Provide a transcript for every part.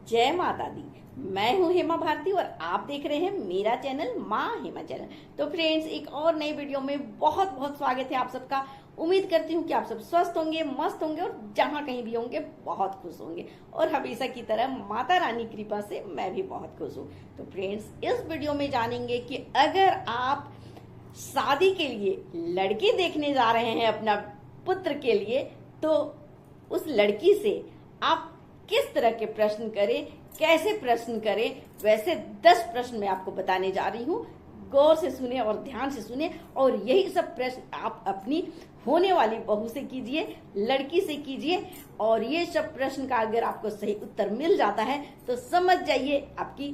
जय माता दी। मैं हूं हेमा भारती और आप देख रहे हैं मेरा चैनल माँ हेमा चैनल। तो फ्रेंड्स, एक और नए वीडियो में बहुत बहुत स्वागत है आप सबका। उम्मीद करती हूँ कि आप सब स्वस्थ होंगे, मस्त होंगे और जहाँ कहीं भी होंगे बहुत खुश होंगे। और हमेशा की तरह माता रानी की कृपा से मैं भी बहुत खुश हूँ। तो फ्रेंड्स, इस वीडियो में जानेंगे कि अगर आप शादी के लिए लड़की देखने जा रहे हैं अपना पुत्र के लिए, तो उस लड़की से आप किस तरह के प्रश्न करें, कैसे प्रश्न करें। वैसे 10 प्रश्न मैं आपको बताने जा रही हूँ। गौर से सुने और ध्यान से सुने, और यही सब प्रश्न आप अपनी होने वाली बहू से कीजिए, लड़की से कीजिए। और ये सब प्रश्न का अगर आपको सही उत्तर मिल जाता है तो समझ जाइए आपकी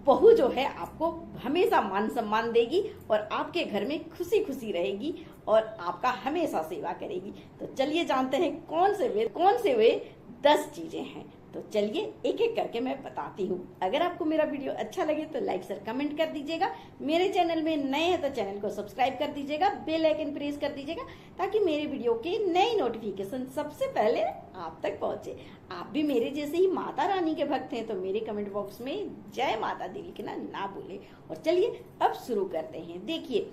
बहू जो है आपको हमेशा मान सम्मान देगी और आपके घर में खुशी खुशी रहेगी और आपका हमेशा सेवा करेगी। तो चलिए जानते हैं कौन से वे 10 चीजें हैं। तो चलिए एक एक करके मैं बताती हूँ। अगर आपको मेरा वीडियो अच्छा लगे तो लाइक शेयर कमेंट कर दीजिएगा। मेरे चैनल में नए हैं तो चैनल को सब्सक्राइब कर दीजिएगा, बेल आइकन प्रेस कर दीजिएगा ताकि मेरे वीडियो के नई नोटिफिकेशन सबसे पहले आप तक पहुंचे। आप भी मेरे जैसे ही माता रानी के भक्त हैं तो मेरे कमेंट बॉक्स में जय माता दी लिखना ना भूले। और चलिए अब शुरू करते हैं। देखिए,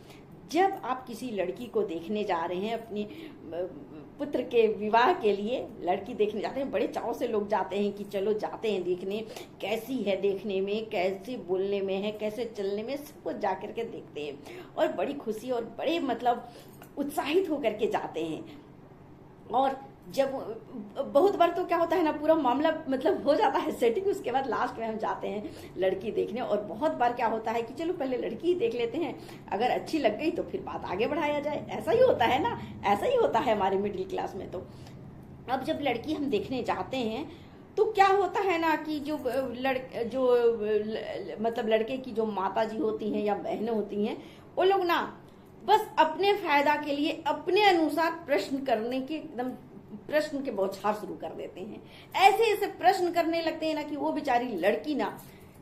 जब आप किसी लड़की को देखने जा रहे हैं, अपने पुत्र के विवाह के लिए लड़की देखने जाते हैं, बड़े चाव से लोग जाते हैं कि चलो जाते हैं देखने, कैसी है देखने में, कैसे बोलने में है, कैसे चलने में, सब कुछ जा करके देखते हैं और बड़ी खुशी और बड़े उत्साहित होकर के जाते हैं। और जब बहुत बार तो क्या होता है ना, पूरा मामला हो जाता है सेटिंग, उसके बाद लास्ट में हम जाते हैं लड़की देखने। और बहुत बार क्या होता है कि चलो पहले लड़की ही देख लेते हैं, अगर अच्छी लग गई तो फिर बात आगे बढ़ाया जाए। ऐसा ही होता है ना, ऐसा ही होता है हमारे मिडिल क्लास में। तो अब जब लड़की हम देखने जाते हैं तो क्या होता है ना कि लड़के की जो माता जी होती हैं या बहनें होती हैं, वो लोग ना बस अपने फायदा के लिए अपने अनुसार प्रश्न करने के प्रश्न के बौछार शुरू कर देते हैं। ऐसे ऐसे प्रश्न करने लगते हैं ना कि वो बेचारी लड़की ना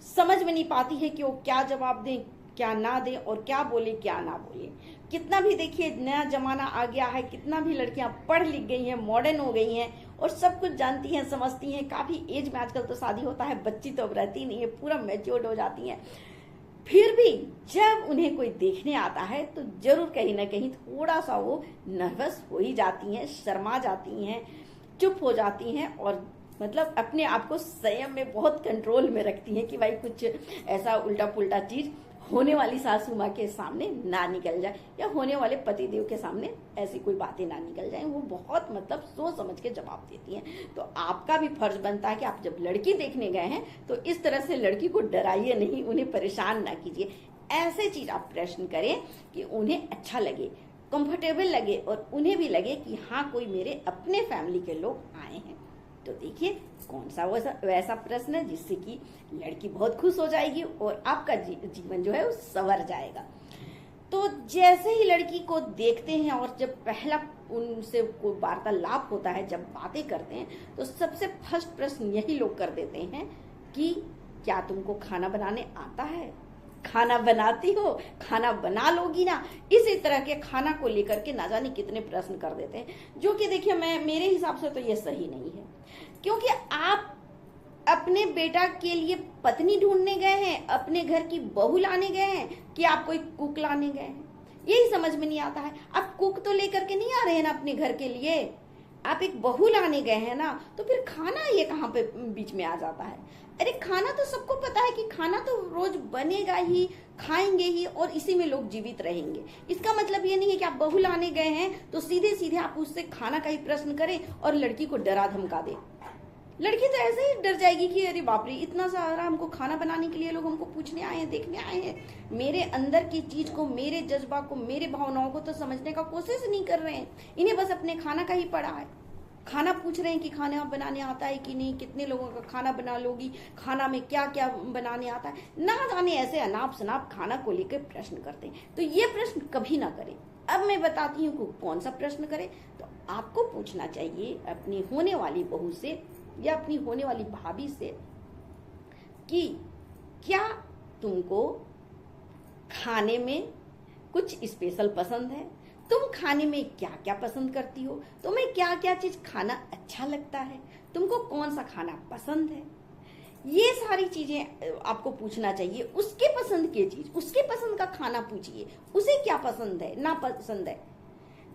समझ में नहीं पाती है कि वो क्या जवाब दें, क्या ना दें, और क्या बोले क्या ना बोले। कितना भी देखिए नया जमाना आ गया है, कितना भी लड़कियां पढ़ लिख गई हैं, मॉडर्न हो गई हैं और सब कुछ जानती हैं, समझती हैं। काफी एज में आजकल तो शादी होता है, बच्ची तो अब रहती नहीं है, पूरा मैच्योर्ड हो जाती हैं। फिर भी जब उन्हें कोई देखने आता है तो जरूर कहीं ना कहीं थोड़ा सा वो नर्वस हो ही जाती हैं, शर्मा जाती हैं, चुप हो जाती हैं और अपने आप को संयम में बहुत कंट्रोल में रखती हैं कि भाई कुछ ऐसा उल्टा पुल्टा चीज होने वाली सासू माँ के सामने ना निकल जाए या होने वाले पति देव के सामने ऐसी कोई बातें ना निकल जाए। वो बहुत सोच समझ के जवाब देती हैं। तो आपका भी फर्ज बनता है कि आप जब लड़की देखने गए हैं तो इस तरह से लड़की को डराइए नहीं, उन्हें परेशान ना कीजिए। ऐसे चीज आप प्रश्न करें कि उन्हें अच्छा लगे, कंफर्टेबल लगे और उन्हें भी लगे कि हाँ, कोई मेरे अपने फैमिली के लोग आए हैं। तो देखिए कौन सा वैसा प्रश्न है जिससे कि लड़की बहुत खुश हो जाएगी और आपका जीवन जो है वो संवर जाएगा। तो जैसे ही लड़की को देखते हैं और जब पहला उनसे कोई वार्तालाप होता है, जब बातें करते हैं, तो सबसे फर्स्ट प्रश्न यही लोग कर देते हैं कि क्या तुमको खाना बनाने आता है, खाना बनाती हो, खाना बना लोगी ना। इसी तरह के खाना को लेकर के ना जाने कितने प्रश्न कर देते हैं, जो कि देखिए मेरे हिसाब से तो ये सही नहीं है। क्योंकि आप अपने बेटा के लिए पत्नी ढूंढने गए हैं, अपने घर की बहू लाने गए हैं कि आप कोई कुक लाने गए हैं, यही समझ में नहीं आता है। आप कुक तो लेकर के नहीं आ रहे हैं ना अपने घर के लिए, आप एक बहू लाने गए हैं ना, तो फिर खाना ये कहाँ पे बीच में आ जाता है। अरे खाना तो सबको पता है कि खाना तो रोज बनेगा ही, खाएंगे ही और इसी में लोग जीवित रहेंगे। इसका मतलब ये नहीं है कि आप बहू लाने गए हैं तो सीधे सीधे आप उससे खाना का ही प्रश्न करें और लड़की को डरा धमका दें। लड़की तो ऐसे ही डर जाएगी कि अरे बाप रे, इतना सारा हमको खाना बनाने के लिए लोग हमको पूछने आए हैं, देखने आए हैं, मेरे अंदर की चीज को, मेरे जज्बा को, मेरे भावनाओं को तो समझने का कोशिश नहीं कर रहे हैं। इन्हें बस अपने खाना का ही पड़ा है। खाना पूछ रहे हैं कि खाना बनाने आता है कि नहीं, कितने लोगों का खाना बना लोगी, खाना में क्या क्या बनाने आता है, ना जाने ऐसे अनाप शनाप खाना को लेकर प्रश्न करते हैं। तो ये प्रश्न कभी ना करें। अब मैं बताती हूँ कौन सा प्रश्न करें। तो आपको पूछना चाहिए अपनी होने वाली बहू से या अपनी होने वाली भाभी से कि क्या तुमको खाने में कुछ स्पेशल पसंद है, तुम खाने में क्या क्या पसंद करती हो, तुम्हें क्या क्या चीज खाना अच्छा लगता है, तुमको कौन सा खाना पसंद है। ये सारी चीजें आपको पूछना चाहिए। उसके पसंद की चीज, उसके पसंद का खाना पूछिए, उसे क्या पसंद है, ना पसंद है।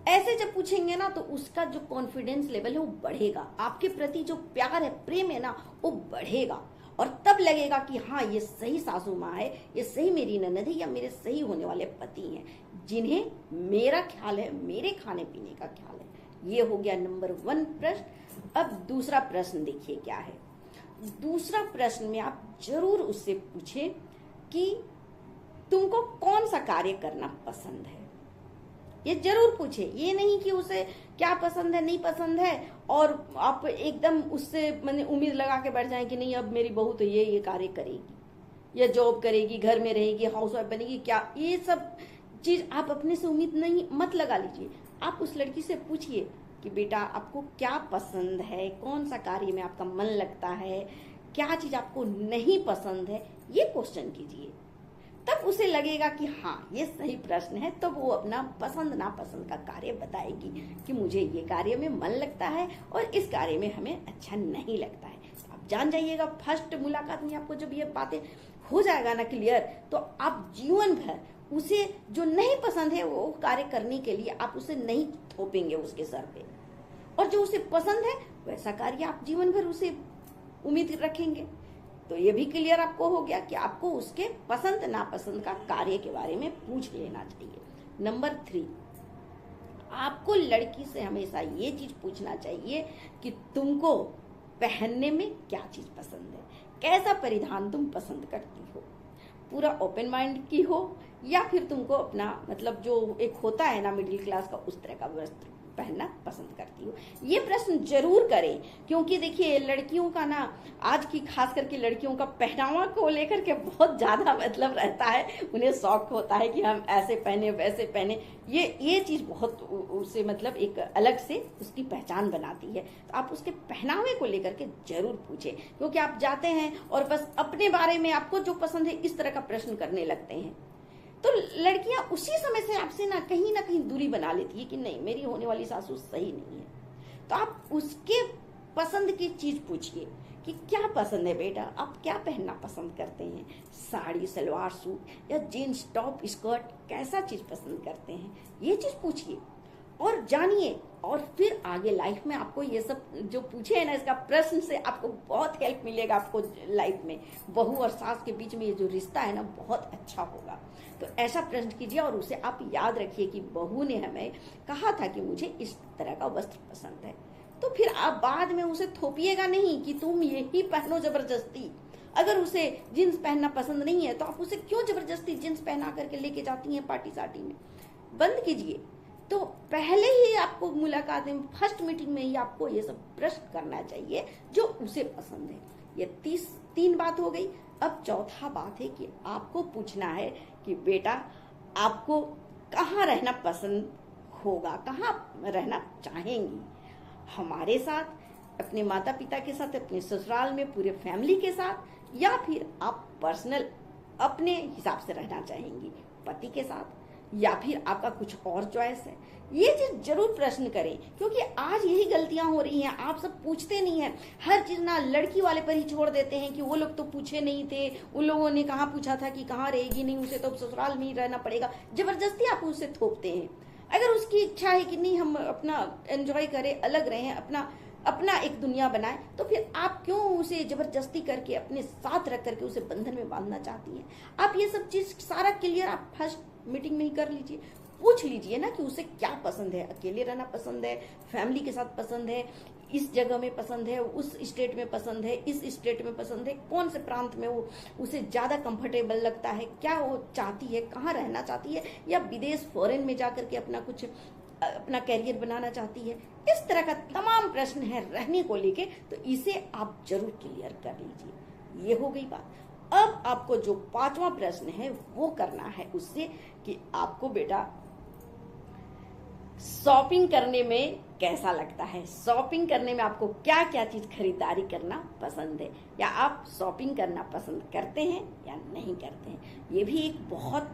ऐसे जब पूछेंगे ना तो उसका जो कॉन्फिडेंस लेवल है वो बढ़ेगा, आपके प्रति जो प्यार है, प्रेम है ना, वो बढ़ेगा। और तब लगेगा कि हाँ, ये सही सासू माँ है, ये सही मेरी ननद है, या मेरे सही होने वाले पति हैं, जिन्हें मेरा ख्याल है, मेरे खाने पीने का ख्याल है। ये हो गया नंबर 1 प्रश्न। अब दूसरा प्रश्न देखिए क्या है। दूसरा प्रश्न में आप जरूर उससे पूछे कि तुमको कौन सा कार्य करना पसंद है। ये जरूर पूछे, ये नहीं कि उसे क्या पसंद है, नहीं पसंद है, और आप एकदम उससे मैंने उम्मीद लगा के बैठ जाए कि नहीं अब मेरी बहू तो ये कार्य करेगी, या जॉब करेगी, घर में रहेगी, हाउसवाइफ बनेगी, क्या ये सब चीज आप अपने से उम्मीद नहीं मत लगा लीजिए। आप उस लड़की से पूछिए कि बेटा आपको क्या पसंद है, कौन सा कार्य में आपका मन लगता है, क्या चीज आपको नहीं पसंद है, ये क्वेश्चन कीजिए। तब उसे लगेगा कि हाँ ये सही प्रश्न है, तो वो अपना पसंद नापसंद का कार्य बताएगी कि मुझे ये कार्य में मन लगता है और इस कार्य में हमें अच्छा नहीं लगता है। तो आप जान जाइएगा, फर्स्ट मुलाकात में आपको जब ये बातें हो जाएगा ना क्लियर, तो आप जीवन भर उसे जो नहीं पसंद है वो कार्य करने के लिए आप उसे नहीं थोपेंगे उसके सर पे, और जो उसे पसंद है वैसा कार्य आप जीवन भर उसे उम्मीद रखेंगे। तो ये भी क्लियर आपको हो गया कि आपको उसके पसंद नापसंद का कार्य के बारे में पूछ लेना चाहिए। नंबर 3, आपको लड़की से हमेशा ये चीज पूछना चाहिए कि तुमको पहनने में क्या चीज पसंद है, कैसा परिधान तुम पसंद करती हो, पूरा ओपन माइंड की हो, या फिर तुमको अपना मतलब जो एक होता है ना मिडिल क्लास का, उस तरह का वस्त्र पहनना पसंद करती हो। ये प्रश्न जरूर करें, क्योंकि देखिए लड़कियों का ना, आज की खास करके लड़कियों का पहनावा को लेकर के बहुत ज्यादा मतलब रहता है, उन्हें शौक होता है कि हम ऐसे पहने वैसे पहने। ये चीज बहुत उसे मतलब एक अलग से उसकी पहचान बनाती है। तो आप उसके पहनावे को लेकर के जरूर पूछे, क्योंकि आप जाते हैं और बस अपने बारे में आपको जो पसंद है इस तरह का प्रश्न करने लगते हैं, तो लड़कियां उसी समय से आपसे ना कहीं दूरी बना लेती है कि नहीं मेरी होने वाली सासू सही नहीं है। तो आप उसके पसंद की चीज पूछिए कि क्या पसंद है बेटा, आप क्या पहनना पसंद करते हैं, साड़ी सलवार सूट या जीन्स टॉप स्कर्ट, कैसा चीज पसंद करते हैं, ये चीज पूछिए और जानिए। और फिर आगे लाइफ में आपको ये सब जो पूछे है ना, इसका प्रश्न से आपको बहुत हेल्प मिलेगा। आपको लाइफ में बहू और सास के बीच में ये जो रिश्ता है ना बहुत अच्छा होगा। तो ऐसा प्रश्न कीजिए और उसे आप याद रखिए कि बहू ने हमें कहा था कि मुझे इस तरह का वस्त्र पसंद है। तो फिर आप बाद में उसे थोपिएगा नहीं कि तुम यही पहनो जबरदस्ती। अगर उसे जींस पहनना पसंद नहीं है तो आप उसे क्यों जबरदस्ती जींस पहना करके लेके जाती हैं पार्टी सार्टी में, बंद कीजिए। तो पहले ही आपको मुलाकात में, फर्स्ट मीटिंग में ही आपको ये सब प्रश्न करना चाहिए जो उसे पसंद है। ये 3 बात हो गई। अब चौथा बात है कि आपको पूछना है कि बेटा आपको कहाँ रहना पसंद होगा, कहाँ रहना चाहेंगी, हमारे साथ, अपने माता पिता के साथ, अपने ससुराल में पूरे फैमिली के साथ, या फिर आप पर्सनल अपने हिसाब से रहना चाहेंगी पति के साथ, या फिर आपका कुछ और चॉइस है। ये चीज जरूर प्रश्न करें, क्योंकि आज यही गलतियां हो रही हैं। आप सब पूछते नहीं हैं, हर चीज ना लड़की वाले पर ही छोड़ देते हैं कि वो लोग तो पूछे नहीं थे, उन लोगों ने कहाँ पूछा था कि कहाँ रहेगी, नहीं उसे तो ससुराल में ही रहना पड़ेगा, जबरदस्ती आप उसे थोपते हैं। अगर उसकी इच्छा है कि नहीं हम अपना एंजॉय करें, अलग रहें, अपना एक दुनिया बनाए, तो फिर आप क्यों उसे जबरदस्ती करके अपने साथ रख करके उसे बंधन में बांधना चाहती हैं। आप ये सब चीज सारा क्लियर आप फर्स्ट मीटिंग में ही कर लीजिए। पूछ लीजिए ना कि उसे क्या पसंद है, अकेले रहना पसंद है, फैमिली के साथ पसंद है, इस जगह में पसंद है, उस स्टेट में पसंद है, इस स्टेट में पसंद है, कौन से प्रांत में वो उसे ज्यादा कंफर्टेबल लगता है, क्या वो चाहती है, कहाँ रहना चाहती है, या विदेश फॉरेन में जाकर के अपना कैरियर बनाना चाहती है। इस तरह का तमाम प्रश्न है रहने को लेके, तो इसे आप जरूर क्लियर कर लीजिए। ये हो गई बात। अब आपको जो 5वां प्रश्न है वो करना है उससे कि आपको बेटा शॉपिंग करने में कैसा लगता है, शॉपिंग करने में आपको क्या क्या चीज खरीदारी करना पसंद है, या आप शॉपिंग करना पसंद करते हैं या नहीं करते हैं। ये भी एक बहुत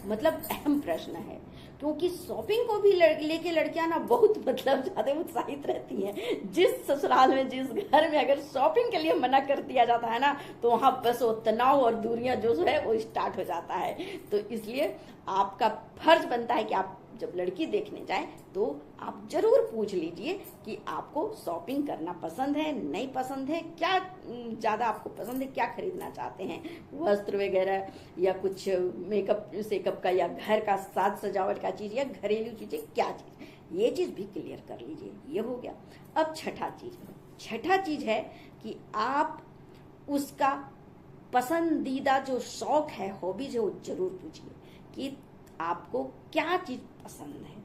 मतलब अहम प्रश्न है, क्योंकि शॉपिंग को भी लेके लड़कियां ना बहुत मतलब ज्यादा उत्साहित रहती हैं। जिस ससुराल में, जिस घर में अगर शॉपिंग के लिए मना कर दिया जाता है ना, तो वहां बस वो तनाव और दूरियां जो है वो स्टार्ट हो जाता है। तो इसलिए आपका फर्ज बनता है कि आप जब लड़की देखने जाए तो आप जरूर पूछ लीजिए कि आपको शॉपिंग करना पसंद है, नहीं पसंद है, क्या ज्यादा आपको पसंद है, क्या खरीदना चाहते हैं, वस्त्र वगैरह या कुछ मेकअप सेकअप का या घर का साज सजावट का चीज या घरेलू चीजें, क्या चीज, ये चीज भी क्लियर कर लीजिए। ये हो गया। अब छठा चीज है कि आप उसका पसंदीदा जो शौक है, हॉबीज है, वो जरूर पूछिए कि आपको क्या चीज पसंद है।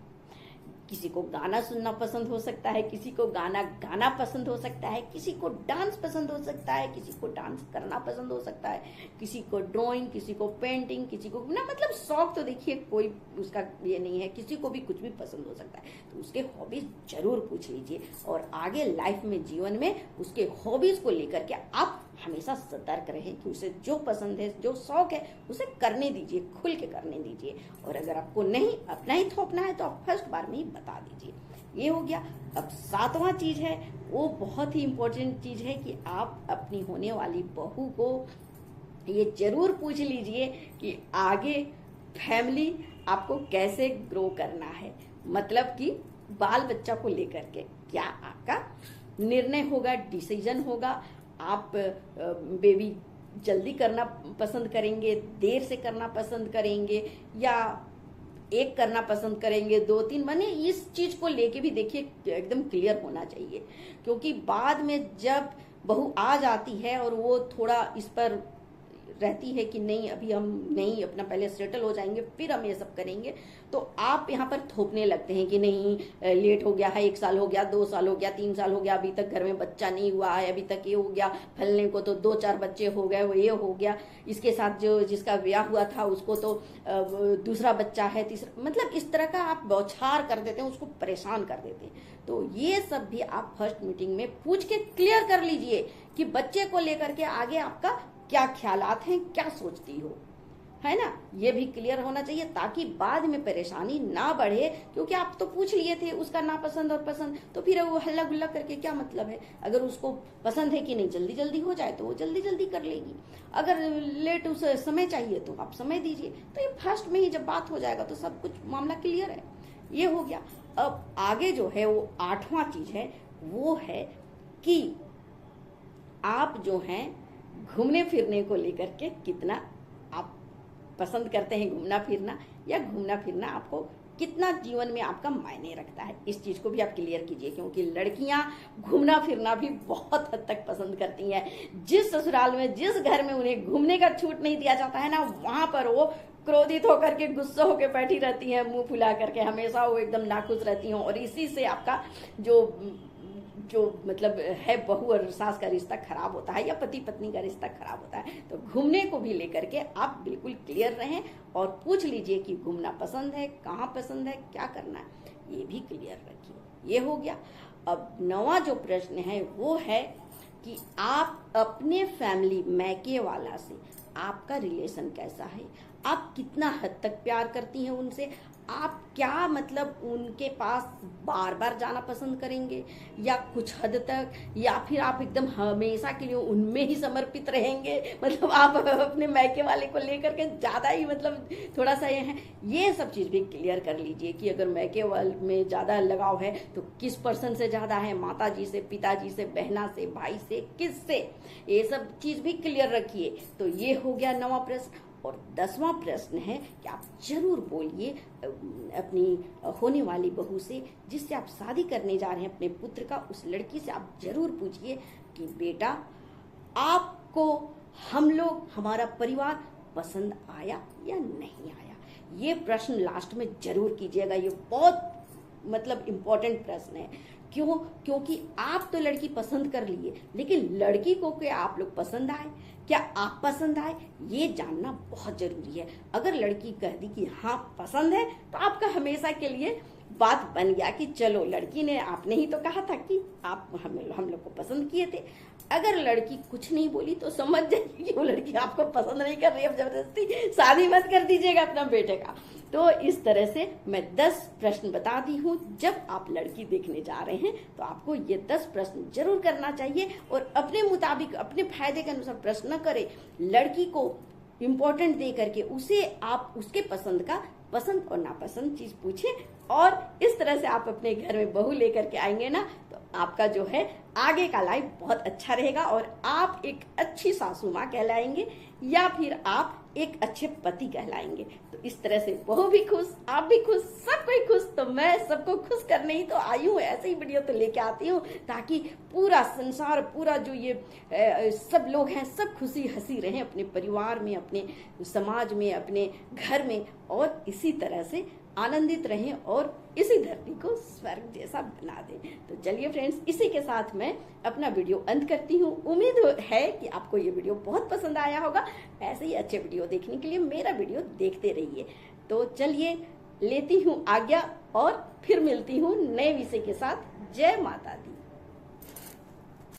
किसी को गाना सुनना पसंद हो सकता है, किसी को गाना गाना पसंद हो सकता है, किसी को डांस पसंद हो सकता है, किसी को डांस करना पसंद हो सकता है, किसी को ड्राइंग, किसी को पेंटिंग, किसी को ना, मतलब शौक तो देखिए कोई उसका ये नहीं है, किसी को भी कुछ भी पसंद हो सकता है। तो उसके हॉबीज जरूर पूछ लीजिए और आगे लाइफ में, जीवन में उसके हॉबीज को लेकर के आप हमेशा सतर्क रहें कि उसे जो पसंद है, जो शौक है, उसे करने दीजिए, खुल के करने दीजिए। और अगर आपको नहीं अपना ही थोपना है तो आप फर्स्ट बार में ही बता दीजिए। ये हो गया। अब सातवां चीज है, वो बहुत ही इंपॉर्टेंट चीज है कि आप अपनी होने वाली बहू को ये जरूर पूछ लीजिए कि आगे फैमिली आपको कैसे ग्रो करना है। मतलब कि बाल बच्चा को लेकर के क्या आपका निर्णय होगा, डिसीजन होगा। आप बेबी जल्दी करना पसंद करेंगे, देर से करना पसंद करेंगे, या एक करना पसंद करेंगे, 2-3, माने इस चीज को लेके भी देखिए एकदम क्लियर होना चाहिए। क्योंकि बाद में जब बहू आ जाती है और वो थोड़ा इस पर रहती है कि नहीं अभी हम नहीं, अपना पहले सेटल हो जाएंगे फिर हम ये सब करेंगे, तो आप यहाँ पर थोपने लगते हैं कि नहीं लेट हो गया है, 1 साल हो गया, 2 साल हो गया, 3 साल हो गया, अभी तक घर में बच्चा नहीं हुआ है, अभी तक ये हो गया, फलने को तो 2-4 बच्चे हो गए, वो ये हो गया, इसके साथ जो जिसका ब्याह हुआ था उसको तो दूसरा बच्चा है, तीसरा, मतलब इस तरह का आप बौछार कर देते हैं, उसको परेशान कर देते हैं। तो ये सब भी आप फर्स्ट मीटिंग में पूछ के क्लियर कर लीजिए कि बच्चे को लेकर के आगे आपका क्या ख्यालात हैं, क्या सोचती हो, है ना। ये भी क्लियर होना चाहिए ताकि बाद में परेशानी ना बढ़े। क्योंकि आप तो पूछ लिए थे उसका नापसंद और पसंद, तो फिर वो हल्ला गुल्ला करके क्या मतलब है। अगर उसको पसंद है कि नहीं जल्दी जल्दी हो जाए तो वो जल्दी जल्दी कर लेगी, अगर लेट उसे समय चाहिए तो आप समय दीजिए। तो ये फर्स्ट में ही जब बात हो जाएगा तो सब कुछ मामला क्लियर है। ये हो गया। अब आगे जो है वो 8वां चीज है, वो है कि आप जो हैं घूमने फिरने को लेकर के कितना आप पसंद करते हैं घूमना फिरना, या घूमना फिरना आपको कितना जीवन में आपका मायने रखता है। इस चीज को भी आप क्लियर कीजिए। क्योंकि लड़कियां घूमना फिरना भी बहुत हद तक पसंद करती हैं। जिस ससुराल में, जिस घर में उन्हें घूमने का छूट नहीं दिया जाता है ना, वहां पर वो क्रोधित होकर के, गुस्सा होकर बैठी रहती हैं, मुंह फुला करके, हमेशा वो एकदम नाखुश रहती हैं। और इसी से आपका जो मतलब है बहू और सास का रिश्ता खराब होता है, या पति पत्नी का रिश्ता खराब होता है। तो घूमने को भी लेकर के आप बिल्कुल क्लियर रहें और पूछ लीजिए कि घूमना पसंद है, कहाँ पसंद है, क्या करना है, ये भी क्लियर रखिए। ये हो गया। अब 9वां जो प्रश्न है वो है कि आप अपने फैमिली मैके वाला से आपका रिलेशन कैसा है, आप कितना हद तक प्यार करती हैं उनसे, आप क्या मतलब उनके पास बार बार जाना पसंद करेंगे या कुछ हद तक, या फिर आप एकदम हमेशा के लिए उनमें ही समर्पित रहेंगे। मतलब आप अपने मैके वाले को लेकर के ज्यादा ही मतलब थोड़ा सा ये है। ये सब चीज भी क्लियर कर लीजिए कि अगर मैके वाले में ज्यादा लगाव है तो किस पर्सन से ज्यादा है, माता जी से, पिताजी से, बहना से, भाई से, किस से, ये सब चीज भी क्लियर रखिए। तो ये हो गया 9वां प्रश्न। और 10वां प्रश्न है कि आप जरूर बोलिए अपनी होने वाली बहू से, जिससे आप शादी करने जा रहे हैं अपने पुत्र का, उस लड़की से आप जरूर पूछिए कि बेटा आपको हम लोग, हमारा परिवार पसंद आया या नहीं आया। ये प्रश्न लास्ट में जरूर कीजिएगा। ये बहुत मतलब इम्पोर्टेंट प्रश्न है। क्यों? क्योंकि आप तो लड़की पसंद कर लिए, लेकिन लड़की को क्या आप लोग पसंद आए, क्या आप पसंद आए, ये जानना बहुत जरूरी है। अगर लड़की कह दी कि हाँ पसंद है, तो आपका हमेशा के लिए बात बन गया कि चलो लड़की ने, आपने ही तो कहा था कि आप हम लोग को पसंद किए थे। अगर लड़की कुछ नहीं बोली तो समझ जाइए कि वो लड़की आपको पसंद नहीं कर रही है, अब जबरदस्ती शादी मत कर दीजिएगा अपना बेटे का। तो इस तरह से मैं 10 प्रश्न बता दी हूँ। जब आप लड़की देखने जा रहे हैं तो आपको ये 10 प्रश्न जरूर करना चाहिए और अपने मुताबिक अपने फायदे के अनुसार प्रश्न न करें। लड़की को इम्पोर्टेंट दे करके उसे आप उसके पसंद और नापसंद चीज पूछें, और इस तरह से आप अपने घर में बहू लेकर के आएंगे ना तो आपका जो है आगे का लाइफ बहुत अच्छा रहेगा और आप एक अच्छी सासू माँ कहलाएंगे या फिर आप एक अच्छे पति कहलाएंगे। तो इस तरह से बहू भी खुश, आप भी खुश, सब कोई खुश। तो मैं सबको खुश करने ही तो आई हूँ, ऐसे ही वीडियो तो लेके आती हूँ ताकि पूरा संसार, पूरा जो ये सब लोग हैं सब खुशी हंसी रहें अपने परिवार में, अपने समाज में, अपने घर में, और इसी तरह से आनंदित रहें और इसी धरती को स्वर्ग जैसा बना दें। तो चलिए फ्रेंड्स, इसी के साथ मैं अपना वीडियो अंत करती हूँ। उम्मीद है कि आपको ये वीडियो बहुत पसंद आया होगा। ऐसे ही अच्छे वीडियो देखने के लिए मेरा वीडियो देखते रहिए। तो चलिए लेती हूँ आज्ञा और फिर मिलती हूँ नए विषय के साथ। जय माता दी।